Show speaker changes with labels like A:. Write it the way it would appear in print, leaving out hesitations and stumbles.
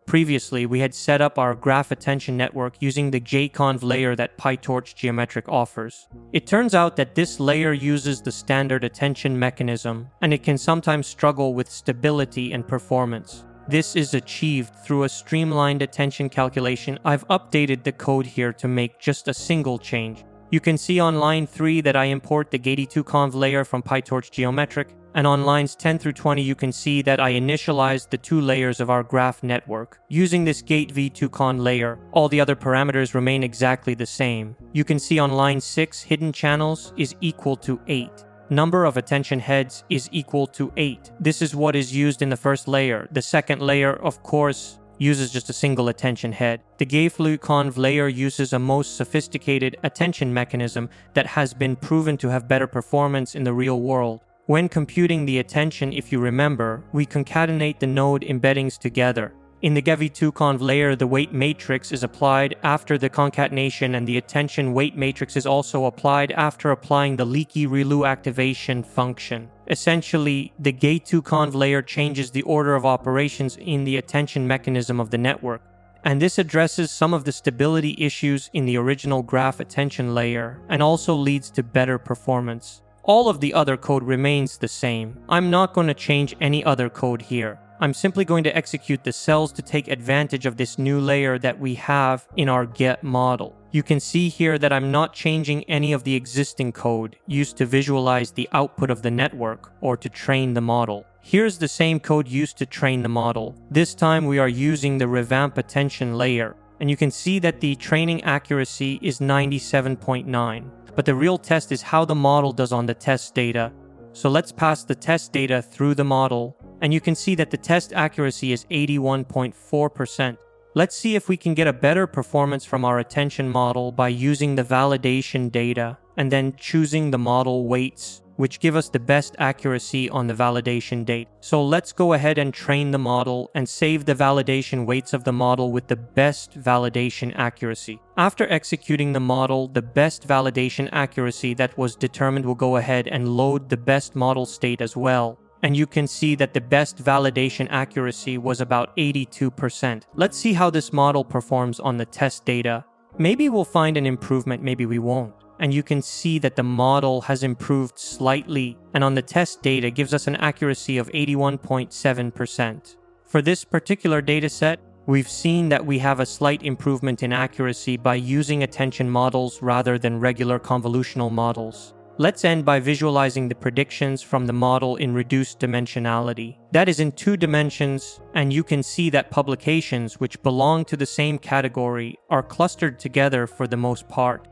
A: Previously, we had set up our graph attention network using the GATConv layer that PyTorch Geometric offers. It turns out that this layer uses the standard attention mechanism, and it can sometimes struggle with stability and performance. This is achieved through a streamlined attention calculation. I've updated the code here to make just a single change. You can see on line 3 that I import the GATv2 layer from PyTorch Geometric, and on lines 10 through 20 you can see that I initialized the 2 layers of our graph network. Using this GATv2 layer, all the other parameters remain exactly the same. You can see on line 6, hidden channels is equal to 8. Number of attention heads is equal to 8. This is what is used in the first layer. The second layer, of course, uses just a single attention head. The GATv2 layer uses a most sophisticated attention mechanism that has been proven to have better performance in the real world. When computing the attention, if you remember, we concatenate the node embeddings together. In the GATv2 layer, the weight matrix is applied after the concatenation, and the attention weight matrix is also applied after applying the leaky ReLU activation function. Essentially, the GATv2 layer changes the order of operations in the attention mechanism of the network, and this addresses some of the stability issues in the original graph attention layer and also leads to better performance. All of the other code remains the same. I'm not going to change any other code here. I'm simply going to execute the cells to take advantage of this new layer that we have in our get model. You can see here that I'm not changing any of the existing code used to visualize the output of the network or to train the model. Here's the same code used to train the model. This time we are using the revamp attention layer, and you can see that the training accuracy is 97.9. But the real test is how the model does on the test data. So let's pass the test data through the model, and you can see that the test accuracy is 81.4%. Let's see if we can get a better performance from our attention model by using the validation data and then choosing the model weights, which give us the best accuracy on the validation date. So let's go ahead and train the model and save the validation weights of the model with the best validation accuracy. After executing the model, the best validation accuracy that was determined will go ahead and load the best model state as well. And you can see that the best validation accuracy was about 82%. Let's see how this model performs on the test data. Maybe we'll find an improvement, maybe we won't. And you can see that the model has improved slightly, and on the test data gives us an accuracy of 81.7%. For this particular dataset, we've seen that we have a slight improvement in accuracy by using attention models rather than regular convolutional models. Let's end by visualizing the predictions from the model in reduced dimensionality. That is in 2 dimensions, and you can see that publications which belong to the same category are clustered together for the most part.